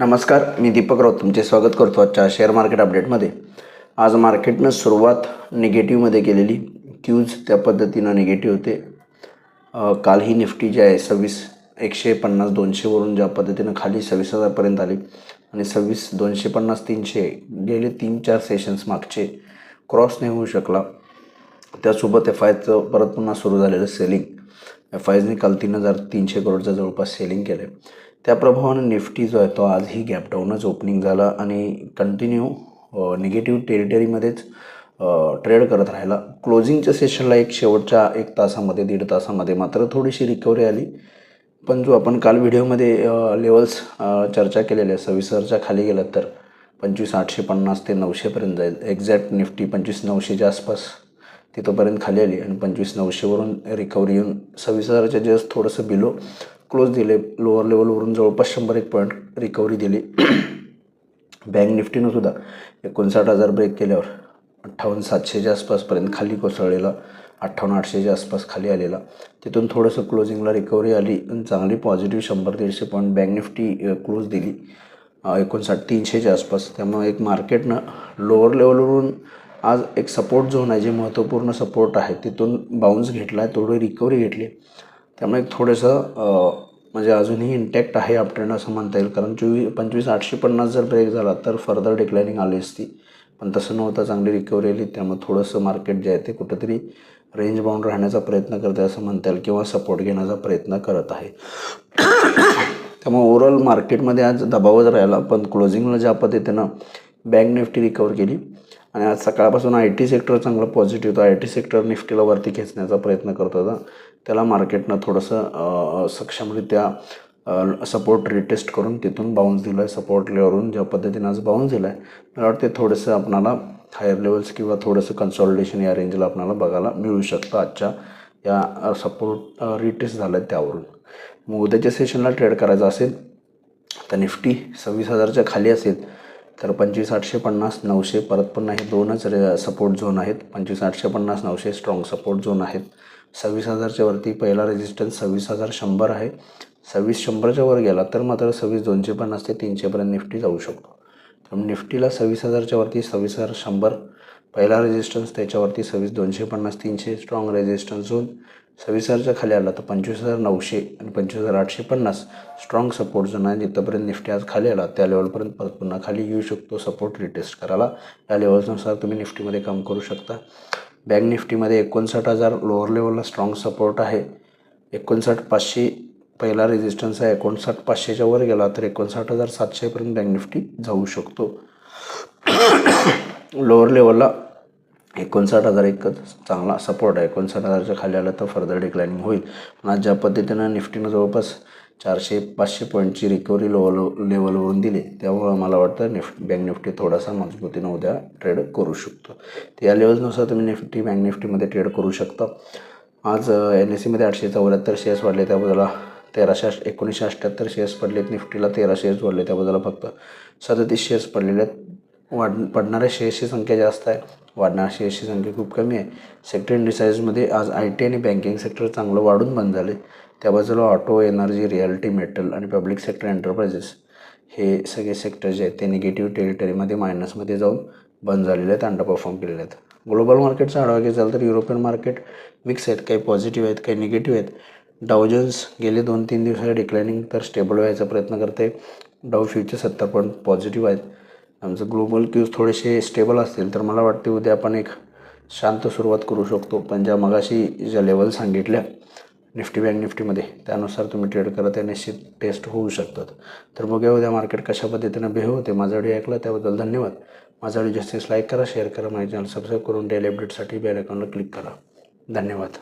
नमस्कार, मी दीपक राऊत तुमचे स्वागत करतो आजच्या शेअर मार्केट अपडेटमध्ये. आज मार्केटनं सुरुवात निगेटिव्हमध्ये केलेली. क्यूज त्या पद्धतीनं निगेटिव्ह होते. काल ही निफ्टी जी आहे 150-200 ज्या पद्धतीनं खाली 26,000पर्यंत आली आणि 26,250-300 गेले 3-4 सेशन्स मागचे क्रॉस नाही होऊ शकला. त्यासोबत FIचं परत पुन्हा सुरू झालेलं सेलिंग. FIने काल 3,300 करोडचा जवळपास सेलिंग केलं आहे. त्या प्रभावानं निफ्टी जो आहे तो आजही गॅप डाऊनच ओपनिंग झाला आणि कंटिन्यू निगेटिव्ह टेरिटरीमध्येच ट्रेड करत राहिला. क्लोजिंगच्या सेशनला शेवटच्या 1 तासामध्ये 1.5 तासामध्ये मात्र थोडीशी रिकव्हरी आली. पण जो आपण काल व्हिडिओमध्ये लेवल्स चर्चा केलेल्या 26,000च्या खाली गेला तर 25,850 ते 900पर्यंत जाईल. एक्झॅक्ट निफ्टी 25,900च्या आसपास तिथंपर्यंत खाली आली आणि 25,900वरून रिकव्हरी येऊन 26,000च्या जस्ट थोडंसं बिलो क्लोज दिले. लोअर लेवलवरून जवळपास 100 पॉईंट रिकव्हरी दिली. बँक निफ्टीनं सुद्धा 59,000 ब्रेक केल्यावर 58,700च्या आसपासपर्यंत खाली कोसळलेला, 58,800च्या आसपास खाली आलेला. तिथून थोडंसं क्लोजिंगला रिकव्हरी आली आणि चांगली positive 100-150 point bank Nifty close दिली 59,300च्या आसपास. त्यामुळे एक मार्केटनं लोअर लेवलवरून आज एक सपोर्ट झोन आहे, जे महत्त्वपूर्ण सपोर्ट आहे, तिथून बाउन्स घेतला आहे, थोडी रिकव्हरी घेतली. त्यामुळे थोडंसं म्हणजे अजूनही इंटॅक्ट आहे अपट्रेंड असं म्हणता येईल. कारण 25,850 जर ब्रेक झाला तर फर्दर डिक्लायनिंग आली असती, पण तसं नव्हतं. चांगली रिकव्हरी आली. त्यामुळे थोडंसं मार्केट जे आहे ते कुठंतरी रेंज बाउंड राहण्याचा प्रयत्न करत आहे असं म्हणता येईल, किंवा सपोर्ट घेण्याचा प्रयत्न करत आहे. त्यामुळे ओव्हरऑल मार्केटमध्ये आज दबावच राहिला. पण क्लोजिंगला ज्या पद्धतीनं बँक निफ्टी रिकवर केली आणि आज सकाळपासून IT सेक्टर चांगलं पॉझिटिव्ह होतं. IT सेक्टर निफ्टीला वरती खेचण्याचा प्रयत्न करत होता. त्याला मार्केटनं थोडंसं सक्षमरित्या सपोर्ट रिटेस्ट करून तिथून बाउन्स दिला आहे. सपोर्ट लेवलवरून ज्या पद्धतीनं आज बाउन्स दिला आहे, मला वाटते थोडंसं आपणाला हायर लेवल्स किंवा थोडंसं कन्सॉलिडेशन या रेंजला आपल्याला बघायला मिळू शकतं. आजच्या या सपोर्ट रिटेस्ट झालं आहे त्यावरून. मग उद्याच्या सेशनला ट्रेड करायचा असेल तर निफ्टी 26,000च्या खाली असेल तर 25,850-900 परत पुन्हा हे दोनच सपोर्ट झोन आहेत. 25,850-900 स्ट्रॉंग सपोर्ट झोन आहेत. 26,000च्या वरती पहिला रेजिस्टन्स 26,100 आहे. 26,100च्या वर गेला तर मात्र 26,250 ते 300पर्यंत निफ्टी जाऊ शकतो. त्यामुळे निफ्टीला 26,000च्या वरती 26,100 पहिला रेजिस्टन्स, त्याच्यावरती 26,250-300 स्ट्रॉंग रेजिस्टन्स झोन. 26,000च्या खाली आला तर 25,900 आणि 25,850 स्ट्रॉंग सपोर्ट झोन आहे. जिथंपर्यंत निफ्टी आज खाली आला त्या लेवलपर्यंत परत पुन्हा खाली येऊ शकतो सपोर्ट रिटेस्ट करायला. या लेवल्सनुसार तुम्ही निफ्टीमध्ये काम करू शकता. बँक निफ्टीमध्ये 59,000 लोअर लेवलला स्ट्रॉंग सपोर्ट आहे. 59,500 पहिला रेजिस्टन्स आहे. 59,500च्या वर गेला तर 59,700पर्यंत बँक निफ्टी जाऊ शकतो. लोअर लेवलला 59,000 एक चांगला सपोर्ट आहे. 59,000च्या खाली आलं तर फर्दर डिक्लायनिंग होईल. पण आज ज्या पद्धतीनं निफ्टीनं जवळपास 400-500 पॉईंटची रिकव्हरी लेवलवरून दिली, त्यामुळं मला वाटतं बँक निफ्टी थोडासा मजबूतीनं उद्या ट्रेड करू शकतो. तर या लेवल्सनुसार तुम्ही बँक निफ्टीमध्ये ट्रेड करू शकता. आज NSEमध्ये 874 शेअर्स वाढले, त्याबद्दल 1978 शेअर्स पडलेत. निफ्टीला 13 शेअर्स वाढले, त्याबद्दल फक्त 37 शेअर्स पडलेले आहेत. पडणाऱ्या शेअर्सची संख्या जास्त आहे, वाढणाऱ्या शेअर्सची संख्या खूप कमी आहे. सेक्टर इंडिसाइजमध्ये आज IT आणि बँकिंग सेक्टर चांगलं वाढून बंद झाले. त्या बाजूला ऑटो, एनर्जी, रिॲलिटी, मेटल आणि पब्लिक सेक्टर एंटरप्राइजेस हे सगळे सेक्टर जे आहेत ते निगेटिव्ह टेरिटरीमध्ये मायनसमध्ये जाऊन बंद झालेले आहेत, अंडर परफॉर्म केलेले आहेत. ग्लोबल मार्केटचा आढावा घ्यायचा झाला तर युरोपियन मार्केट मिक्स आहेत. काही पॉझिटिव्ह आहेत, काही निगेटिव्ह आहेत. डाव जोन्स गेले 2-3 दिवसाला डिक्लायनिंग तर स्टेबल व्हायचा प्रयत्न करते. डाव फ्युचर 70 पॉईंट पॉझिटिव्ह आहेत. आमचं ग्लोबल क्यूज थोडेसे स्टेबल असतील तर मला वाटते उद्या आपण एक शांत सुरुवात करू शकतो. पण ज्या लेवल सांगितल्या निफ्टी बँक निफ्टीमध्ये, त्यानुसार तुम्ही ट्रेड करत आहे, निश्चित टेस्ट होऊ शकतात. तर बघूया उद्या मार्केट कशा पद्धतीनं बिहेव होते. माझा व्हिडिओ ऐकला त्याबद्दल धन्यवाद. माझा व्हिडिओ जास्तीत लाईक करा, शेअर करा, माझे चॅनल सबस्क्राईब करून डेली अपडेटसाठी बेल आयकॉनला क्लिक करा. धन्यवाद.